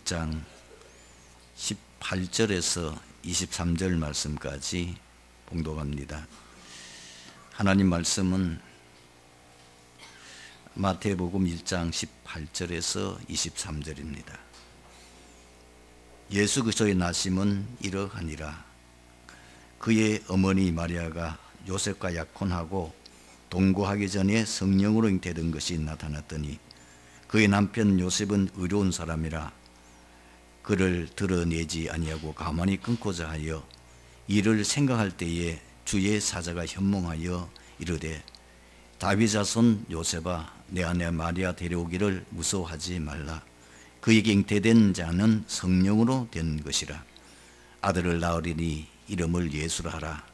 1장 18절에서 23절 말씀까지 봉독합니다. 하나님 말씀은 마태복음 1장 18절에서 23절입니다. 예수 그리스도의 나심은 이러하니라. 그의 어머니 마리아가 요셉과 약혼하고 동거하기 전에 성령으로 잉태된 것이 나타났더니 그의 남편 요셉은 의로운 사람이라 그를 드러내지 아니하고 가만히 끊고자 하여 이를 생각할 때에 주의 사자가 현몽하여 이르되 다윗 자손 요셉아 내 아내 마리아 데려오기를 무서워하지 말라. 그에게 잉태된 자는 성령으로 된 것이라. 아들을 낳으리니 이름을 예수라 하라.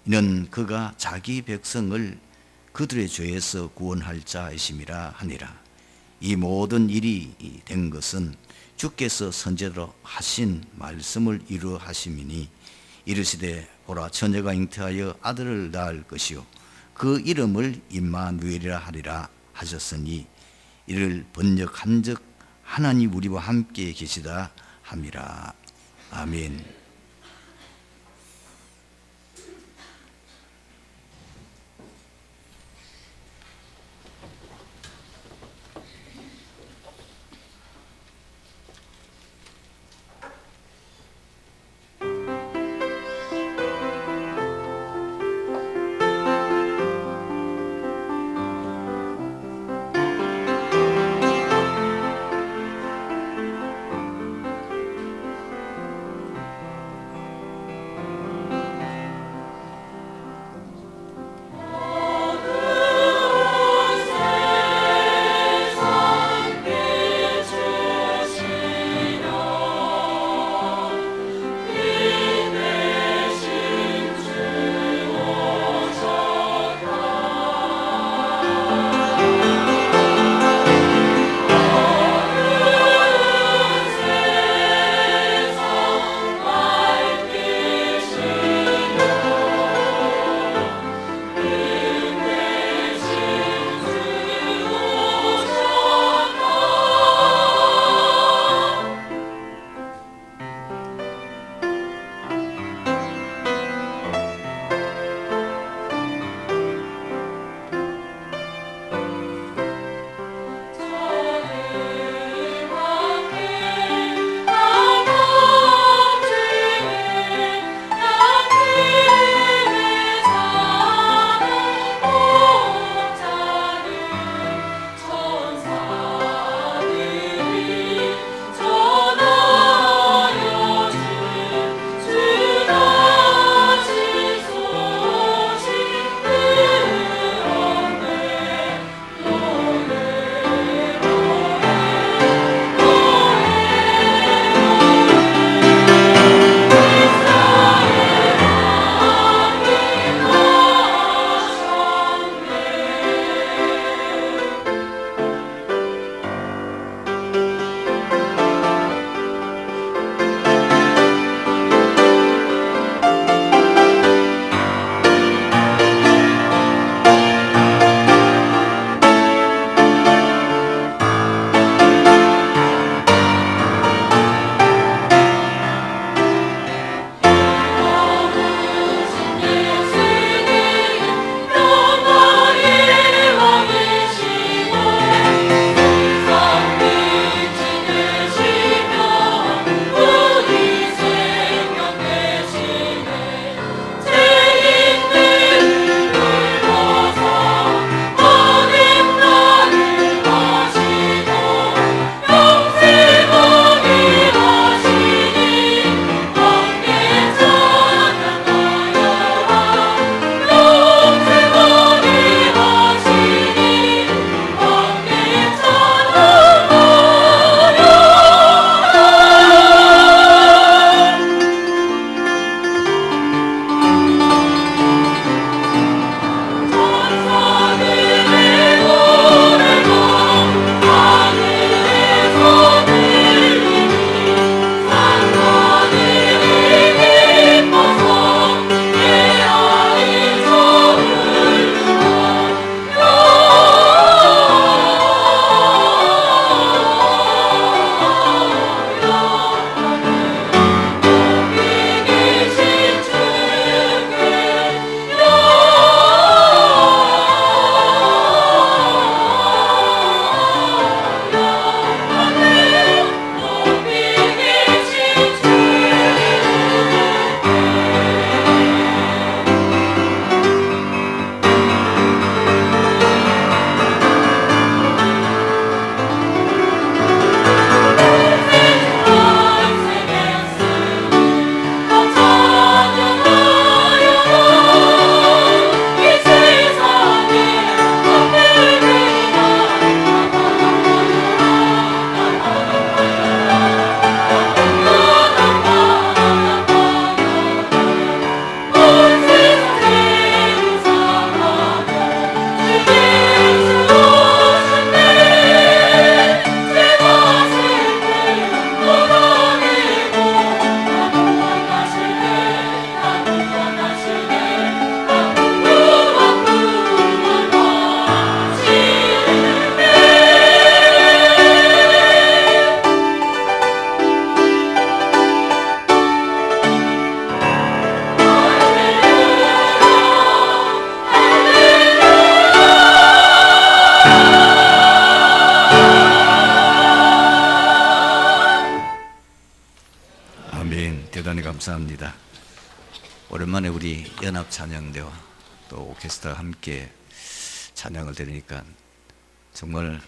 이는 그가 자기 백성을 그들의 죄에서 구원할 자이심이라 하니라. 이 모든 일이 된 것은 주께서 선제로 하신 말씀을 이루어 하심이니 이르시되 보라 처녀가 잉태하여 아들을 낳을 것이요 그 이름을 임마누엘이라 하리라 하셨으니 이를 번역한즉 하나님 우리와 함께 계시다 함이라. 아멘. 하나님 감사합니다. 오랜만에 우리 연합 찬양대와 또 오케스트라와 함께 찬양을 들으니까 정말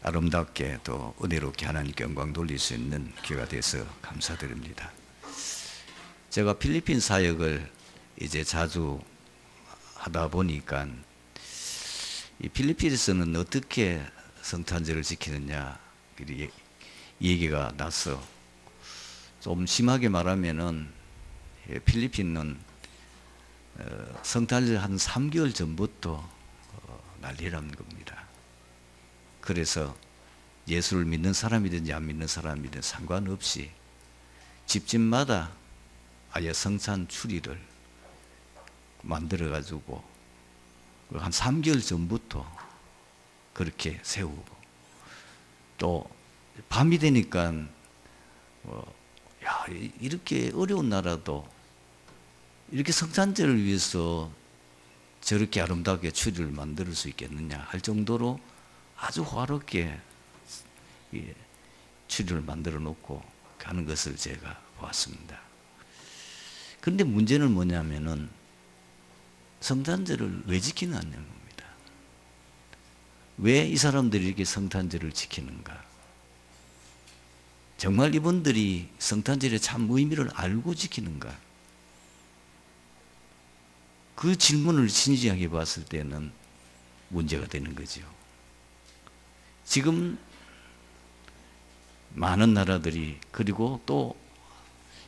아름답게 또 은혜롭게 하나님께 영광 돌릴 수 있는 기회가 돼서 감사드립니다. 제가 필리핀 사역을 이제 자주 하다 보니까 이 필리핀에서는 어떻게 성탄절을 지키느냐 이 얘기가 나서 좀 심하게 말하면은 필리핀은 성탄절 한 3개월 전부터 난리라는 겁니다. 그래서 예수를 믿는 사람이든지 안 믿는 사람이든 상관없이 집집마다 아예 성찬 추리를 만들어 가지고 한 3개월 전부터 그렇게 세우고 또 밤이 되니까 야, 이렇게 어려운 나라도 이렇게 성탄절을 위해서 저렇게 아름답게 추리를 만들 수 있겠느냐 할 정도로 아주 화롭게 추리를 만들어 놓고 가는 것을 제가 보았습니다. 그런데 문제는 뭐냐면은 성탄절을 왜 지키느냐는 겁니다. 왜 이 사람들이 이렇게 성탄절을 지키는가? 정말 이분들이 성탄절의 참 의미를 알고 지키는가? 그 질문을 진지하게 봤을 때는 문제가 되는 거죠. 지금 많은 나라들이 그리고 또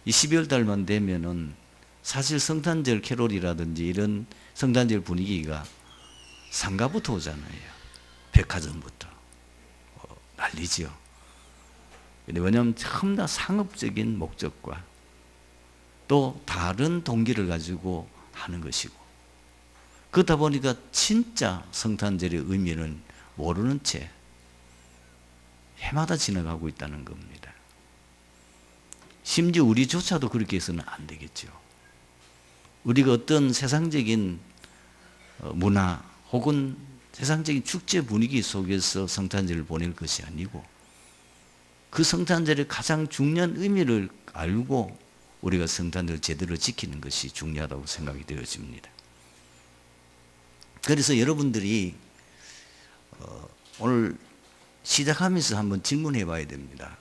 이 12월 달만 되면은 사실 성탄절 캐롤이라든지 이런 성탄절 분위기가 상가부터 오잖아요. 백화점부터 난리죠. 왜냐하면 전부 다 상업적인 목적과 또 다른 동기를 가지고 하는 것이고 그렇다 보니까 진짜 성탄절의 의미는 모르는 채 해마다 지나가고 있다는 겁니다. 심지어 우리조차도 그렇게 해서는 안 되겠죠. 우리가 어떤 세상적인 문화 혹은 세상적인 축제 분위기 속에서 성탄절을 보낼 것이 아니고 그 성탄절의 가장 중요한 의미를 알고 우리가 성탄절을 제대로 지키는 것이 중요하다고 생각이 되어집니다. 그래서 여러분들이 오늘 시작하면서 한번 질문해 봐야 됩니다.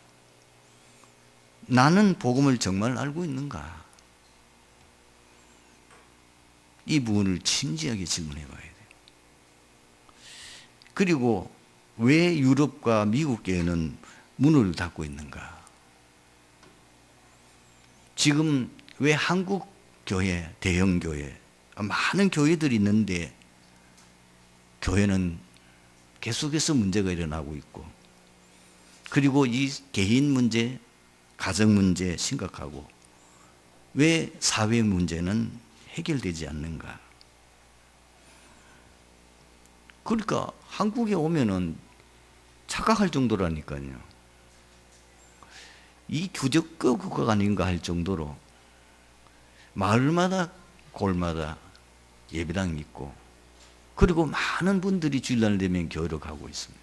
나는 복음을 정말 알고 있는가? 이 부분을 진지하게 질문해 봐야 돼요. 그리고 왜 유럽과 미국 교회는 문을 닫고 있는가? 지금 왜 한국 교회, 대형 교회, 많은 교회들이 있는데 교회는 계속해서 문제가 일어나고 있고 그리고 이 개인 문제, 가정 문제 심각하고 왜 사회 문제는 해결되지 않는가? 그러니까 한국에 오면은 착각할 정도라니까요. 이 규적과 국가가 아닌가 할 정도로 마을마다 골마다 예배당이 있고 그리고 많은 분들이 주일날 되면 교회로 가고 있습니다.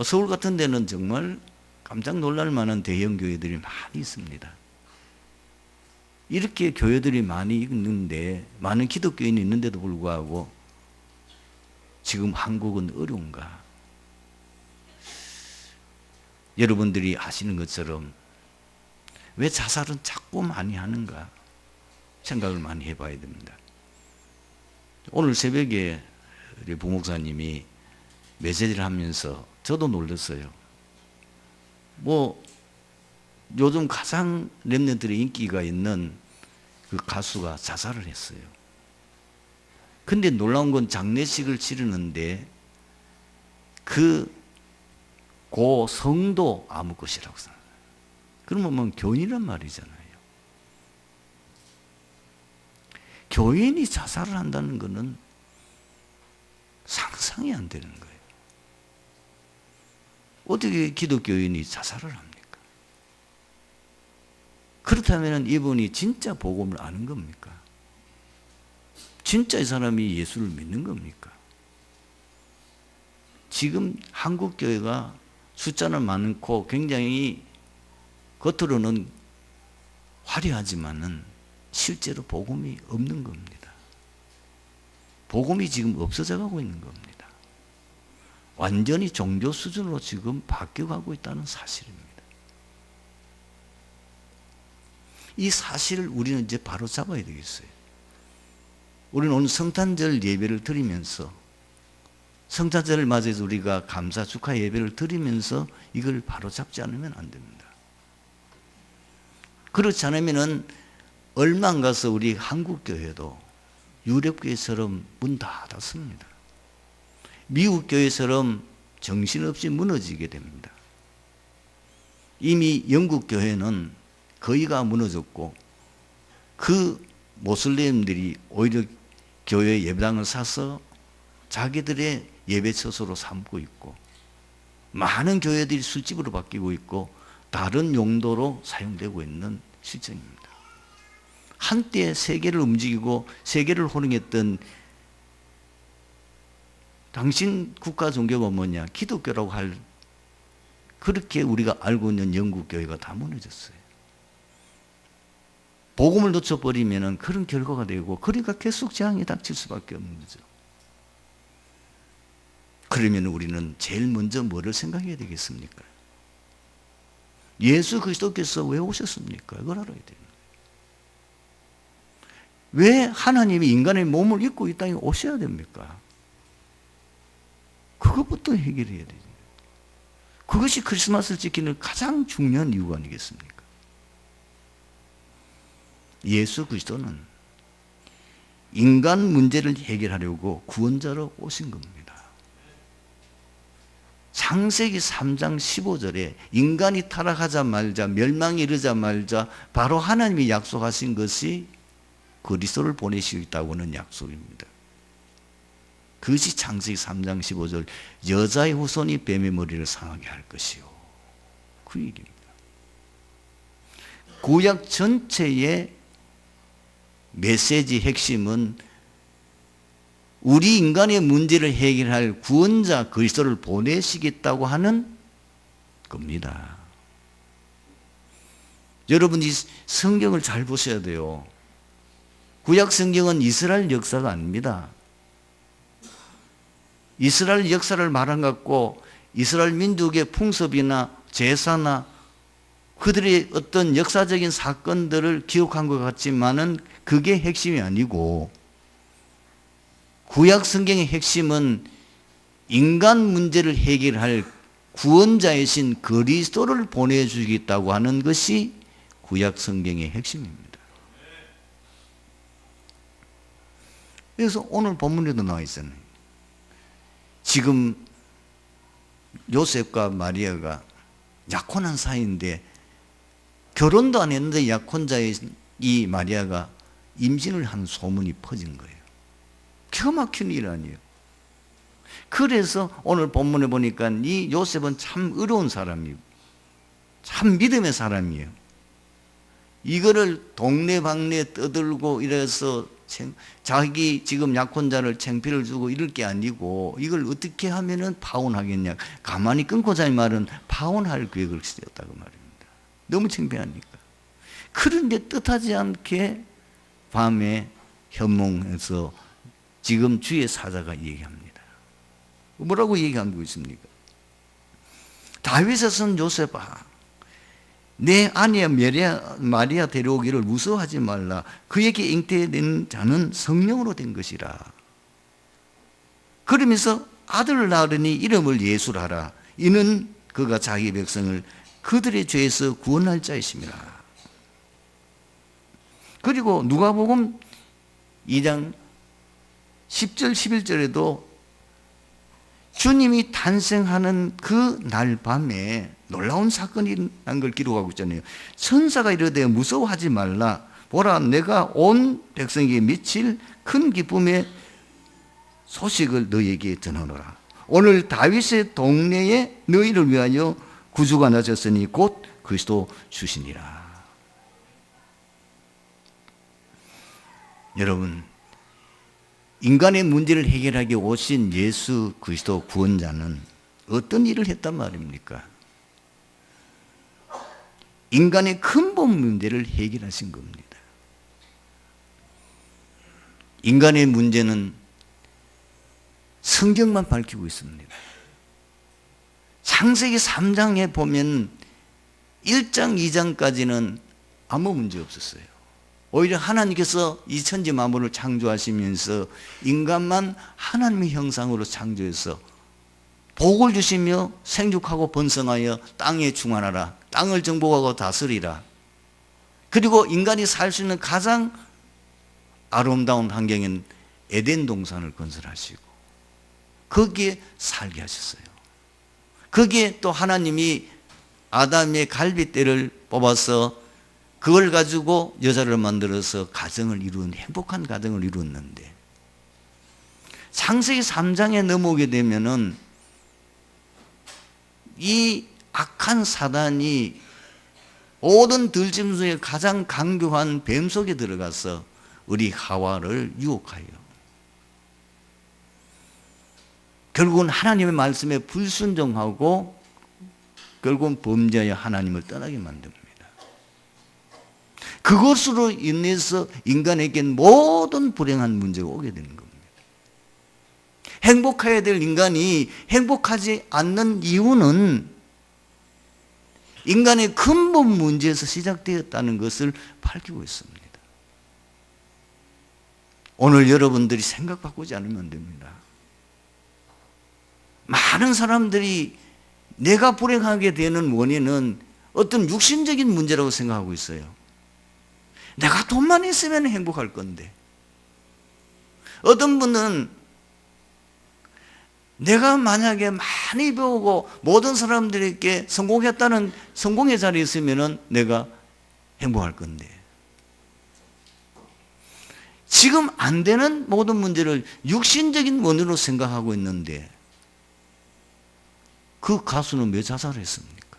서울 같은 데는 정말 깜짝 놀랄 만한 대형 교회들이 많이 있습니다. 이렇게 교회들이 많이 있는데 많은 기독교인이 있는데도 불구하고 지금 한국은 어려운가? 여러분들이 아시는 것처럼 왜 자살은 자꾸 많이 하는가 생각을 많이 해봐야 됩니다. 오늘 새벽에 우리 부목사님이 메시지를 하면서 저도 놀랐어요. 요즘 가장 랩런트들의 인기가 있는 그 가수가 자살을 했어요. 근데 놀라운 건 장례식을 치르는데 고 성도 아무 것이라고 생각해요. 그러면 교인이란 말이잖아요. 교인이 자살을 한다는 것은 상상이 안 되는 거예요. 어떻게 기독교인이 자살을 합니까? 그렇다면 이분이 진짜 복음을 아는 겁니까? 진짜 이 사람이 예수를 믿는 겁니까? 지금 한국 교회가 숫자는 많고 굉장히 겉으로는 화려하지만은 실제로 복음이 없는 겁니다. 복음이 지금 없어져 가고 있는 겁니다. 완전히 종교 수준으로 지금 바뀌어가고 있다는 사실입니다. 이 사실을 우리는 이제 바로 잡아야 되겠어요. 우리는 오늘 성탄절 예배를 드리면서, 성탄절을 맞이해서 우리가 감사 축하 예배를 드리면서 이걸 바로 잡지 않으면 안 됩니다. 그렇지 않으면은 얼마 안 가서 우리 한국 교회도 유럽 교회처럼 문 다 닫습니다. 미국 교회처럼 정신없이 무너지게 됩니다. 이미 영국 교회는 거의가 무너졌고, 그 모슬렘들이 오히려 교회 예배당을 사서 자기들의 예배 처소로 삼고 있고, 많은 교회들이 술집으로 바뀌고 있고 다른 용도로 사용되고 있는 실정입니다. 한때 세계를 움직이고 세계를 호령했던, 당신 국가 종교가 뭐냐? 기독교라고 할, 그렇게 우리가 알고 있는 영국 교회가 다 무너졌어요. 복음을 놓쳐버리면 그런 결과가 되고, 그러니까 계속 재앙이 닥칠 수밖에 없는 거죠. 그러면 우리는 제일 먼저 뭐를 생각해야 되겠습니까? 예수 그리스도께서 왜 오셨습니까? 이걸 알아야 돼요. 왜 하나님이 인간의 몸을 입고 이 땅에 오셔야 됩니까? 그것부터 해결해야 돼요. 그것이 크리스마스를 지키는 가장 중요한 이유가 아니겠습니까? 예수 그리스도는 인간 문제를 해결하려고 구원자로 오신 겁니다. 창세기 3장 15절에 인간이 타락하자마자, 멸망이 이르자 말자 바로 하나님이 약속하신 것이 그리스도를 보내시겠다고는 약속입니다. 그것이 창세기 3장 15절, 여자의 후손이 뱀의 머리를 상하게 할 것이요, 그 얘기입니다. 구약 전체의 메시지 핵심은 우리 인간의 문제를 해결할 구원자 그리스도를 보내시겠다고 하는 겁니다. 여러분이 성경을 잘 보셔야 돼요. 구약 성경은 이스라엘 역사가 아닙니다. 이스라엘 역사를 말한 것 같고, 이스라엘 민족의 풍습이나 제사나 그들의 어떤 역사적인 사건들을 기록한 것 같지만은 그게 핵심이 아니고, 구약 성경의 핵심은 인간 문제를 해결할 구원자이신 그리스도를 보내주겠다고 하는 것이 구약 성경의 핵심입니다. 그래서 오늘 본문에도 나와 있잖아요. 지금 요셉과 마리아가 약혼한 사이인데, 결혼도 안 했는데 약혼자의 이 마리아가 임신을 한 소문이 퍼진 거예요. 기가 막힌 일 아니에요. 그래서 오늘 본문에 보니까 이 요셉은 참 의로운 사람이에요. 참 믿음의 사람이에요. 이거를 동네방네 떠들고 이래서 자기 지금 약혼자를 창피를 주고 이럴 게 아니고, 이걸 어떻게 하면은 파혼하겠냐, 가만히 끊고 자는 말은 파혼할 계획을 세웠다고 말입니다. 너무 창피하니까. 그런데 뜻하지 않게 밤에 현몽해서 지금 주의 사자가 얘기합니다. 뭐라고 얘기하고 있습니까? 다윗의 son 요셉아, 내 아내 마리아 데려오기를 무서워하지 말라. 그에게 잉태된 자는 성령으로 된 것이라. 그러면서 아들을 낳으니 이름을 예수라라. 이는 그가 자기 백성을 그들의 죄에서 구원할 자이심이라. 그리고 누가복음 2장 10절 11절에도 주님이 탄생하는 그 날 밤에 놀라운 사건이 난 걸 기록하고 있잖아요. 천사가 이르되 무서워하지 말라. 보라, 내가 온 백성에게 미칠 큰 기쁨의 소식을 너희에게 전하노라. 오늘 다윗의 동네에 너희를 위하여 구주가 나셨으니 곧 그리스도 주시니라. 여러분, 인간의 문제를 해결하기 오신 예수 그리스도 구원자는 어떤 일을 했단 말입니까? 인간의 근본 문제를 해결하신 겁니다. 인간의 문제는 성경만 밝히고 있습니다. 창세기 3장에 보면 1장, 2장까지는 아무 문제 없었어요. 오히려 하나님께서 이 천지 만물을 창조하시면서 인간만 하나님의 형상으로 창조해서 복을 주시며 생육하고 번성하여 땅에 충만하라, 땅을 정복하고 다스리라. 그리고 인간이 살 수 있는 가장 아름다운 환경인 에덴 동산을 건설하시고 거기에 살게 하셨어요. 거기에 또 하나님이 아담의 갈빗대를 뽑아서 그걸 가지고 여자를 만들어서 가정을 이룬, 행복한 가정을 이루었는데, 창세기 3장에 넘어오게 되면은 이 악한 사단이 모든 들짐승 중에 가장 강교한 뱀 속에 들어가서 우리 하와를 유혹하여 결국은 하나님의 말씀에 불순종하고 결국은 범죄하여 하나님을 떠나게 만듭니다. 그것으로 인해서 인간에겐 모든 불행한 문제가 오게 되는 겁니다. 행복해야 될 인간이 행복하지 않는 이유는 인간의 근본 문제에서 시작되었다는 것을 밝히고 있습니다. 오늘 여러분들이 생각 바꾸지 않으면 안 됩니다. 많은 사람들이 내가 불행하게 되는 원인은 어떤 육신적인 문제라고 생각하고 있어요. 내가 돈만 있으면 행복할 건데. 어떤 분은 내가 만약에 많이 배우고 모든 사람들에게 성공했다는 성공의 자리에 있으면 내가 행복할 건데. 지금 안 되는 모든 문제를 육신적인 원인으로 생각하고 있는데 그 가수는 왜 자살했습니까?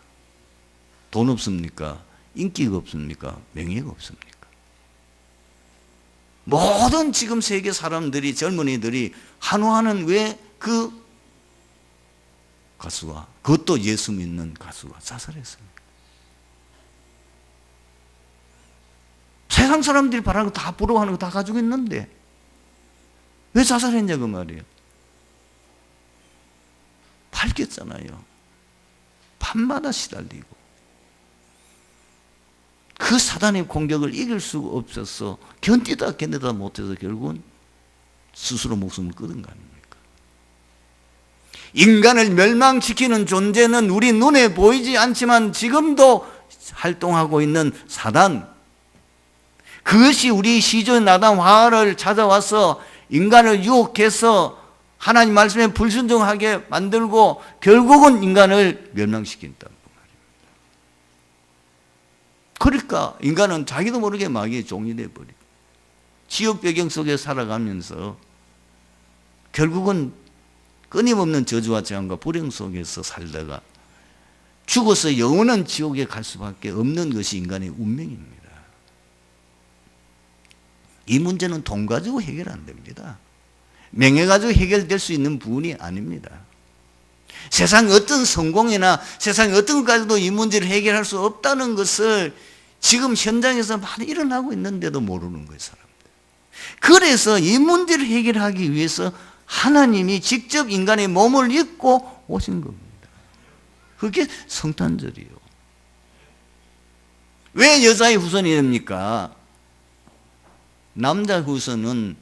돈 없습니까? 인기가 없습니까? 명예가 없습니까? 모든 지금 세계 사람들이, 젊은이들이 한화는 왜 그 가수가, 그것도 예수 믿는 가수가 자살했습니까? 세상 사람들이 바라는 거 다 부러워하는 거 다 가지고 있는데 왜 자살했냐고 말이에요. 밝혔잖아요. 밤마다 시달리고 그 사단의 공격을 이길 수가 없어서 견디다 못해서 결국은 스스로 목숨을 끊은 거 아닙니까? 인간을 멸망시키는 존재는 우리 눈에 보이지 않지만 지금도 활동하고 있는 사단, 그것이 우리 시조인 아담 하와를 찾아와서 인간을 유혹해서 하나님 말씀에 불순종하게 만들고 결국은 인간을 멸망시킨다는 말입니다. 그러니까 인간은 자기도 모르게 마귀의 종이 되어버리고 지역 배경 속에 살아가면서 결국은 끊임없는 저주와 재앙과 불행 속에서 살다가 죽어서 영원한 지옥에 갈 수밖에 없는 것이 인간의 운명입니다. 이 문제는 돈 가지고 해결 안 됩니다. 명예 가지고 해결될 수 있는 부분이 아닙니다. 세상 어떤 성공이나 세상 어떤 것 가지고도 이 문제를 해결할 수 없다는 것을 지금 현장에서 많이 일어나고 있는데도 모르는 거예요, 사람들. 그래서 이 문제를 해결하기 위해서 하나님이 직접 인간의 몸을 입고 오신 겁니다. 그게 성탄절이에요. 왜 여자의 후손이 됩니까? 남자 후손은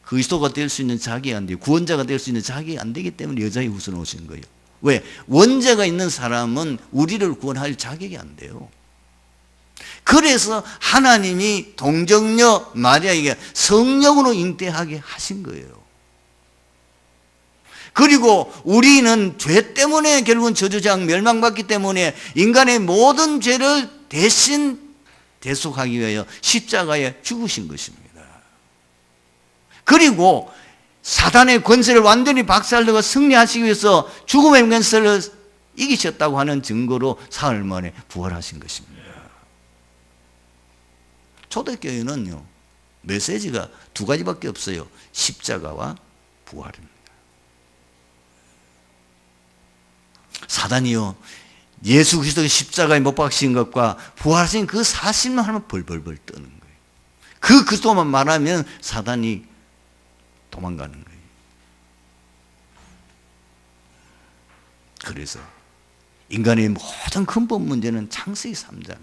그리스도가 될 수 있는 자격이 안 돼요. 구원자가 될 수 있는 자격이 안 되기 때문에 여자의 후손 오신 거예요. 왜? 원자가 있는 사람은 우리를 구원할 자격이 안 돼요. 그래서 하나님이 동정녀 마리아에게 성령으로 잉태하게 하신 거예요. 그리고 우리는 죄 때문에 결국은 저주장 멸망받기 때문에 인간의 모든 죄를 대신 대속하기 위하여 십자가에 죽으신 것입니다. 그리고 사단의 권세를 완전히 박살내고 승리하시기 위해서 죽음의 권세를 이기셨다고 하는 증거로 사흘 만에 부활하신 것입니다. 초대교회는요, 메시지가 두 가지밖에 없어요. 십자가와 부활입니다. 사단이요, 예수 그리스도의 십자가에 못 박히신 것과 부활하신 그 사실만 하면 벌벌벌 떠는 거예요. 그 그리스도만 말하면 사단이 도망가는 거예요. 그래서 인간의 모든 근본 문제는 창세기 3장.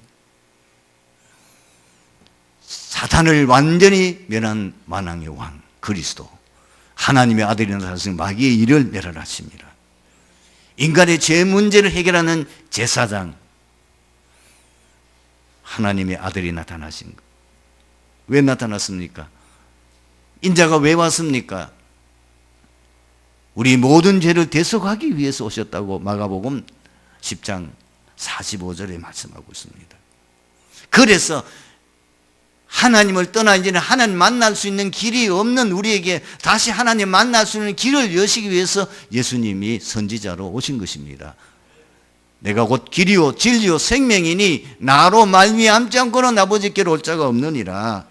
사탄을 완전히 멸한 만왕의 왕 그리스도, 하나님의 아들이나 사실 마귀의 일을 멸하십니다. 인간의 죄 문제를 해결하는 제사장, 하나님의 아들이 나타나신 것. 왜 나타났습니까? 인자가 왜 왔습니까? 우리 모든 죄를 대속하기 위해서 오셨다고 마가복음 10장 45절에 말씀하고 있습니다. 그래서 하나님을 떠나 이제는 하나님 만날 수 있는 길이 없는 우리에게 다시 하나님 만날 수 있는 길을 여시기 위해서 예수님이 선지자로 오신 것입니다. 내가 곧 길이요 진리요 생명이니 나로 말미암지 않고는 아버지께로 올 자가 없느니라.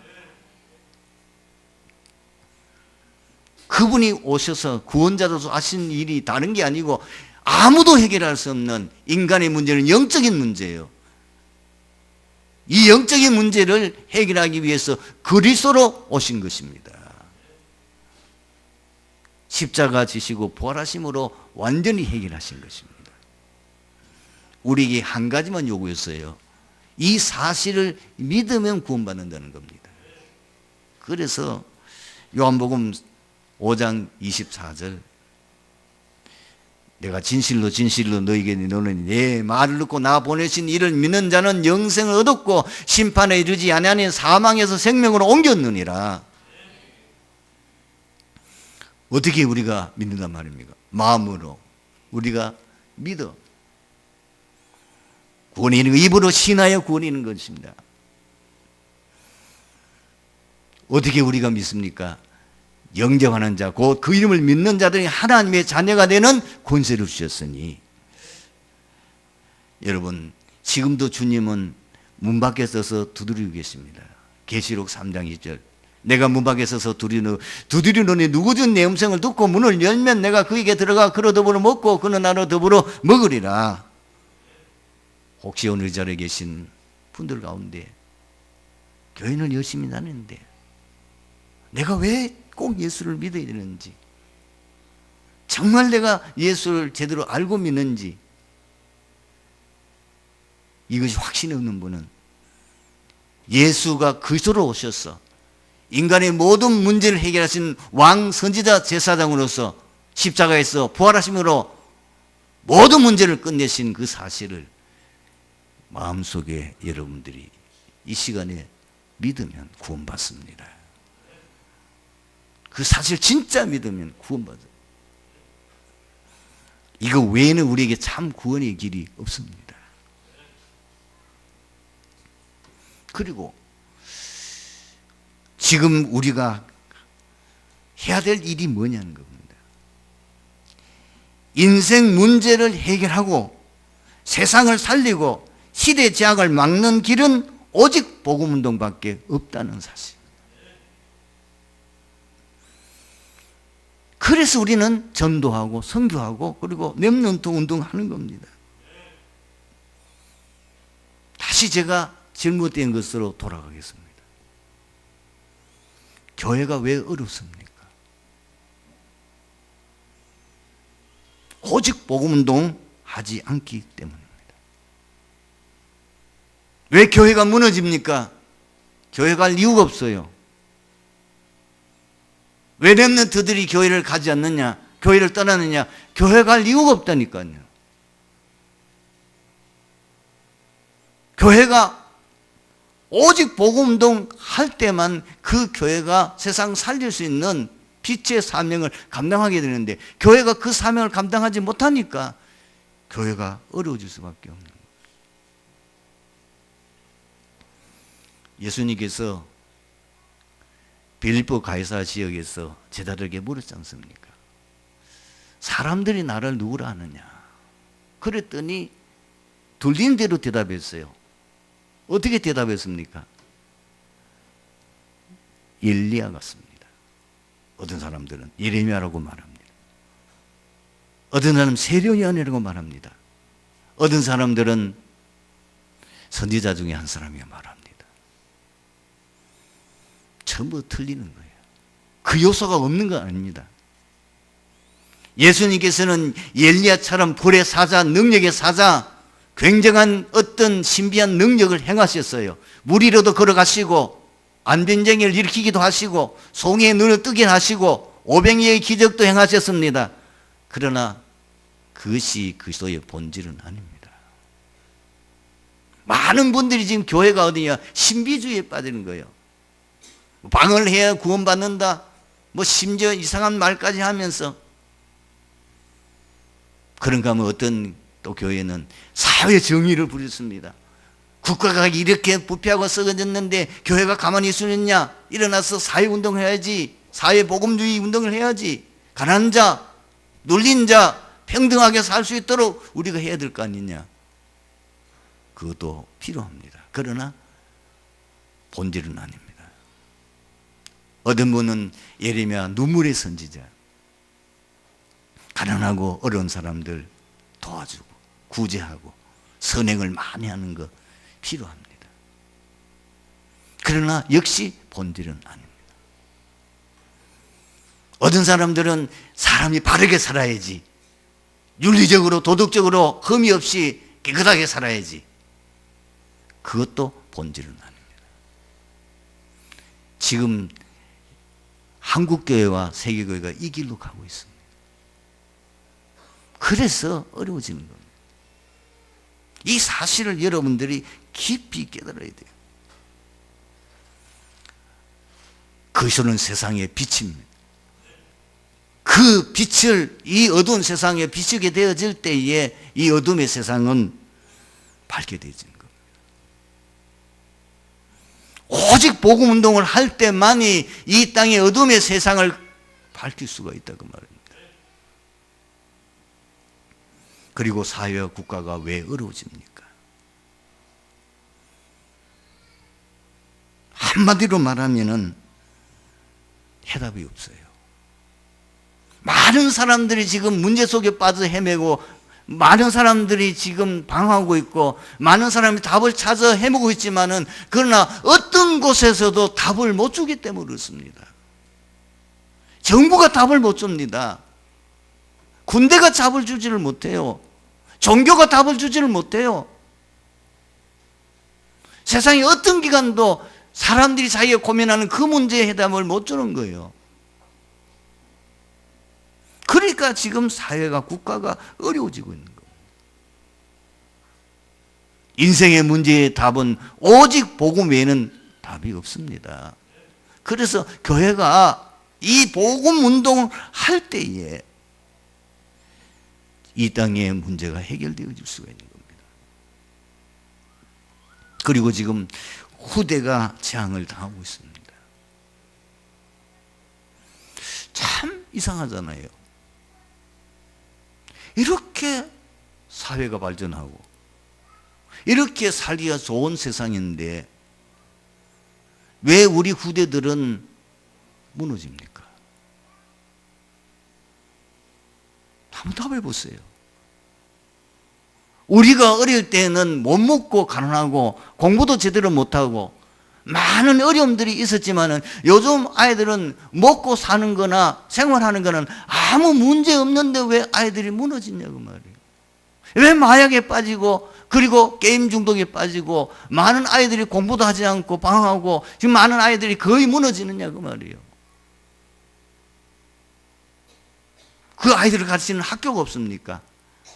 그분이 오셔서 구원자로서 하신 일이 다른 게 아니고 아무도 해결할 수 없는 인간의 문제는 영적인 문제예요. 이 영적인 문제를 해결하기 위해서 그리스도로 오신 것입니다. 십자가 지시고 부활하심으로 완전히 해결하신 것입니다. 우리에게 한 가지만 요구했어요. 이 사실을 믿으면 구원받는다는 겁니다. 그래서 요한복음 5장 24절, 내가 진실로 진실로 너희에게 너는 내 말을 듣고 나 보내신 이를 믿는 자는 영생을 얻었고 심판에 이르지 아니하니 사망에서 생명으로 옮겼느니라. 어떻게 우리가 믿는단 말입니까? 마음으로 우리가 믿어. 구원이 있는 거, 입으로 신하여 구원이 있는 것입니다. 어떻게 우리가 믿습니까? 영접하는 자, 곧 그 이름을 믿는 자들이 하나님의 자녀가 되는 권세를 주셨으니. 여러분, 지금도 주님은 문 밖에 서서 두드리고 계십니다. 계시록 3장 2절, 내가 문 밖에 서서 두드리노니 누구든 내 음성을 듣고 문을 열면 내가 그에게 들어가 그로 더불어 먹고 그는 나로 더불어 먹으리라. 혹시 오늘 이 자리에 계신 분들 가운데 교회는 열심히 다니는데 내가 왜 꼭 예수를 믿어야 되는지, 정말 내가 예수를 제대로 알고 믿는지, 이것이 확신이 없는 분은 예수가 그리스도로 오셔서 인간의 모든 문제를 해결하신 왕 선지자 제사장으로서 십자가에서 부활하심으로 모든 문제를 끝내신 그 사실을 마음속에 여러분들이 이 시간에 믿으면 구원받습니다. 그 사실 진짜 믿으면 구원받아요. 이거 외에는 우리에게 참 구원의 길이 없습니다. 그리고 지금 우리가 해야 될 일이 뭐냐는 겁니다. 인생 문제를 해결하고 세상을 살리고 시대 제약을 막는 길은 오직 복음운동밖에 없다는 사실. 그래서 우리는 전도하고 선교하고 그리고 렘넌트 운동하는 겁니다. 다시 제가 잘못된 것으로 돌아가겠습니다. 교회가 왜 어렵습니까? 오직 복음운동 하지 않기 때문입니다. 왜 교회가 무너집니까? 교회가 할 이유가 없어요. 왜 렘넌트들이 교회를 가지 않느냐, 교회를 떠나느냐? 교회가 할 이유가 없다니까요. 교회가 오직 복음운동 할 때만 그 교회가 세상 살릴 수 있는 빛의 사명을 감당하게 되는데, 교회가 그 사명을 감당하지 못하니까 교회가 어려워질 수밖에 없는 거예요. 예수님께서 빌립보 가이사 지역에서 제자들에게 물었지 않습니까? 사람들이 나를 누구라 하느냐? 그랬더니 들린 대로 대답했어요. 어떻게 대답했습니까? 엘리야 같습니다. 어떤 사람들은 예레미야라고 말합니다. 어떤 사람은 세례요한이라고 말합니다. 어떤 사람들은 선지자 중에 한 사람이 말합니다. 전부 틀리는 거예요. 그 요소가 없는 건 아닙니다. 예수님께서는 엘리야처럼 불의 사자, 능력의 사자, 굉장한 어떤 신비한 능력을 행하셨어요. 물 위로도 걸어가시고 안변쟁이를 일으키기도 하시고 송이의 눈을 뜨게 하시고 오병이의 기적도 행하셨습니다. 그러나 그것이 그리스도의 본질은 아닙니다. 많은 분들이 지금 교회가 어디냐? 신비주의에 빠지는 거예요. 방언을 해야 구원받는다, 뭐 심지어 이상한 말까지 하면서. 그런가 하면 어떤 또 교회는 사회 정의를 부렸습니다. 국가가 이렇게 부패하고 썩어졌는데 교회가 가만히 있으느냐? 일어나서 사회운동을 해야지, 사회복음주의 운동을 해야지, 가난한 자, 눌린 자 평등하게 살 수 있도록 우리가 해야 될 거 아니냐? 그것도 필요합니다. 그러나 본질은 아닙니다. 어떤 분은 예레미야 눈물의 선지자, 가난하고 어려운 사람들 도와주고 구제하고 선행을 많이 하는 거 필요합니다. 그러나 역시 본질은 아닙니다. 어떤 사람들은 사람이 바르게 살아야지, 윤리적으로 도덕적으로 흠이 없이 깨끗하게 살아야지, 그것도 본질은 아닙니다. 지금 한국교회와 세계교회가 이 길로 가고 있습니다. 그래서 어려워지는 겁니다. 이 사실을 여러분들이 깊이 깨달아야 돼요. 그리스도는 세상의 빛입니다. 그 빛을 이 어두운 세상에 비추게 되어질 때에 이 어둠의 세상은 밝게 되어지는 겁니다. 오직 복음운동을 할 때만이 이 땅의 어둠의 세상을 밝힐 수가 있다고 말입니다. 그리고 사회와 국가가 왜 어려워집니까? 한마디로 말하면은 해답이 없어요. 많은 사람들이 지금 문제 속에 빠져 헤매고, 많은 사람들이 지금 방황하고 있고, 많은 사람이 답을 찾아 헤매고 있지만은, 그러나 어떤 곳에서도 답을 못 주기 때문에 그렇습니다. 정부가 답을 못 줍니다. 군대가 답을 주지를 못해요. 종교가 답을 주지를 못해요. 세상의 어떤 기관도 사람들이 자기가 고민하는 그 문제의 해답을 못 주는 거예요. 그러니까 지금 사회가, 국가가 어려워지고 있는 거예요. 인생의 문제의 답은 오직 복음 외에는 답이 없습니다. 그래서 교회가 이 복음 운동을 할 때에 이 땅의 문제가 해결되어질 수가 있는 겁니다. 그리고 지금 후대가 재앙을 당하고 있습니다. 참 이상하잖아요. 이렇게 사회가 발전하고 이렇게 살기가 좋은 세상인데 왜 우리 후대들은 무너집니까? 한번 답해 보세요. 우리가 어릴 때는 못 먹고 가난하고 공부도 제대로 못하고 많은 어려움들이 있었지만은 요즘 아이들은 먹고 사는 거나 생활하는 거는 아무 문제 없는데 왜 아이들이 무너지냐고 말이에요. 왜 마약에 빠지고 그리고 게임 중독에 빠지고 많은 아이들이 공부도 하지 않고 방황하고 지금 많은 아이들이 거의 무너지느냐고 말이에요. 그 아이들을 가르치는 학교가 없습니까?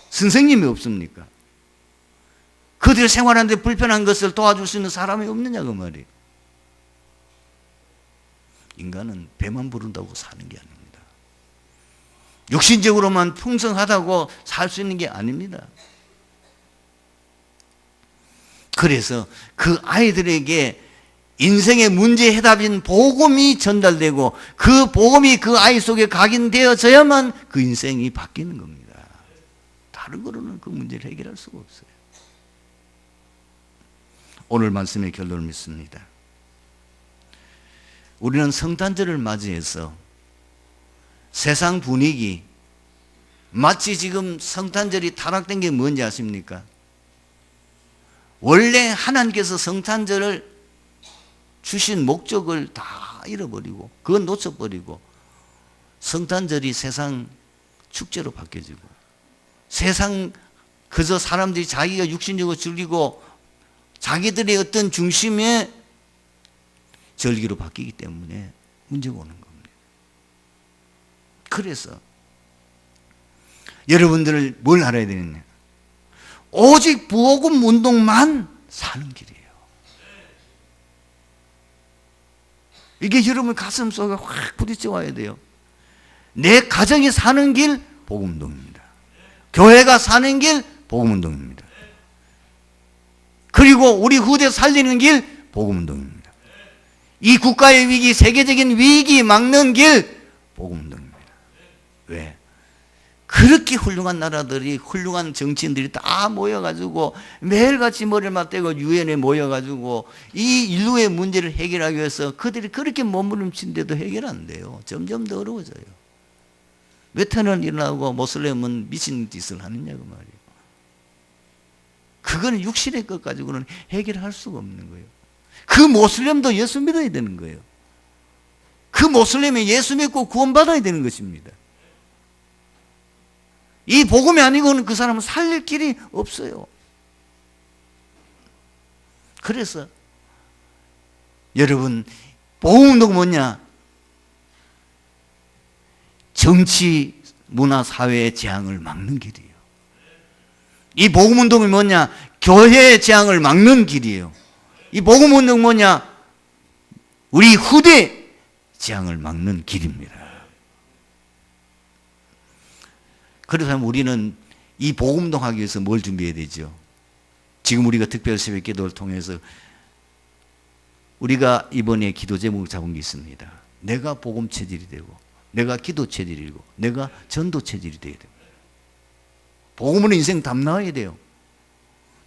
선생님이 없습니까? 그들이 생활하는데 불편한 것을 도와줄 수 있는 사람이 없느냐고 말이에요. 인간은 배만 부른다고 사는 게 아닙니다. 육신적으로만 풍성하다고 살 수 있는 게 아닙니다. 그래서 그 아이들에게 인생의 문제 해답인 복음이 전달되고 그 복음이 그 아이 속에 각인되어져야만 그 인생이 바뀌는 겁니다. 다른 거로는 그 문제를 해결할 수가 없어요. 오늘 말씀의 결론을 믿습니다. 우리는 성탄절을 맞이해서 세상 분위기, 마치 지금 성탄절이 타락된 게 뭔지 아십니까? 원래 하나님께서 성탄절을 주신 목적을 다 잃어버리고 그건 놓쳐버리고 성탄절이 세상 축제로 바뀌어지고 세상 그저 사람들이 자기가 육신적으로 즐기고 자기들의 어떤 중심의 절기로 바뀌기 때문에 문제가 오는 겁니다. 그래서 여러분들을 뭘 알아야 되느냐? 오직 복음 운동만 사는 길이에요. 이게 여러분 가슴 속에 확 부딪혀 와야 돼요. 내 가정이 사는 길 복음 운동입니다. 교회가 사는 길 복음 운동입니다. 그리고 우리 후대 살리는 길 복음 운동입니다. 이 국가의 위기, 세계적인 위기 막는 길 복음 운동입니다. 왜? 그렇게 훌륭한 나라들이, 훌륭한 정치인들이 다 모여가지고 매일같이 머리를 맞대고 유엔에 모여가지고 이 인류의 문제를 해결하기 위해서 그들이 그렇게 몸부림친데도 해결 안 돼요. 점점 더 어려워져요. 외태는 일어나고 모슬렘은 미친 짓을 하느냐고 말이에요. 그거는 육신의 것 가지고는 해결할 수가 없는 거예요. 그 모슬렘도 예수 믿어야 되는 거예요. 그 모슬렘이 예수 믿고 구원받아야 되는 것입니다. 이 복음이 아니고는 그 사람은 살릴 길이 없어요. 그래서 여러분 복음운동은 뭐냐? 정치, 문화, 사회의 재앙을 막는 길이에요. 이 복음운동이 뭐냐? 교회의 재앙을 막는 길이에요. 이 복음운동은 뭐냐? 우리 후대 재앙을 막는 길입니다. 그래서 우리는 이 복음운동 하기 위해서 뭘 준비해야 되죠? 지금 우리가 특별 새벽 기도를 통해서 우리가 이번에 기도 제목을 잡은 게 있습니다. 내가 복음 체질이 되고 내가 기도 체질이고 내가 전도 체질이 되어야 돼요. 복음은 인생 담나와야 돼요.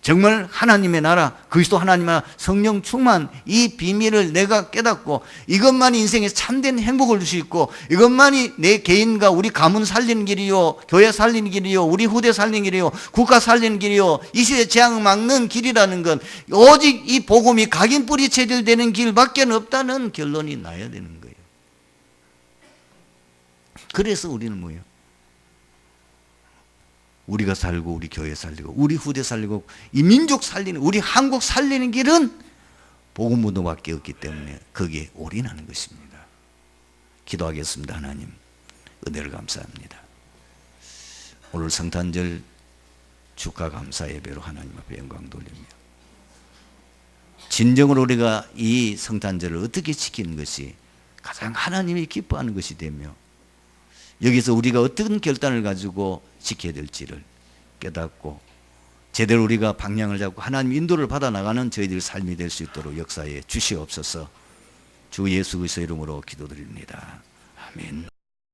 정말 하나님의 나라, 그리스도 하나님의 나라, 성령 충만, 이 비밀을 내가 깨닫고 이것만이 인생에 참된 행복을 줄 수 있고 이것만이 내 개인과 우리 가문 살리는 길이요, 교회 살리는 길이요, 우리 후대 살리는 길이요, 국가 살리는 길이요, 이 시대 재앙을 막는 길이라는 건 오직 이 복음이 각인 뿌리 체질되는 길밖에 없다는 결론이 나야 되는 거예요. 그래서 우리는 뭐예요? 우리가 살고 우리 교회 살리고 우리 후대 살리고 이 민족 살리는, 우리 한국 살리는 길은 복음운동밖에 없기 때문에 거기에 올인하는 것입니다. 기도하겠습니다. 하나님 은혜를 감사합니다. 오늘 성탄절 축하 감사 예배로 하나님 앞에 영광 돌리며 진정으로 우리가 이 성탄절을 어떻게 지키는 것이 가장 하나님이 기뻐하는 것이 되며 여기서 우리가 어떤 결단을 가지고 지켜야 될지를 깨닫고 제대로 우리가 방향을 잡고 하나님 인도를 받아 나가는 저희들 삶이 될 수 있도록 역사에 주시옵소서. 주 예수 그리스도의 이름으로 기도드립니다. 아멘.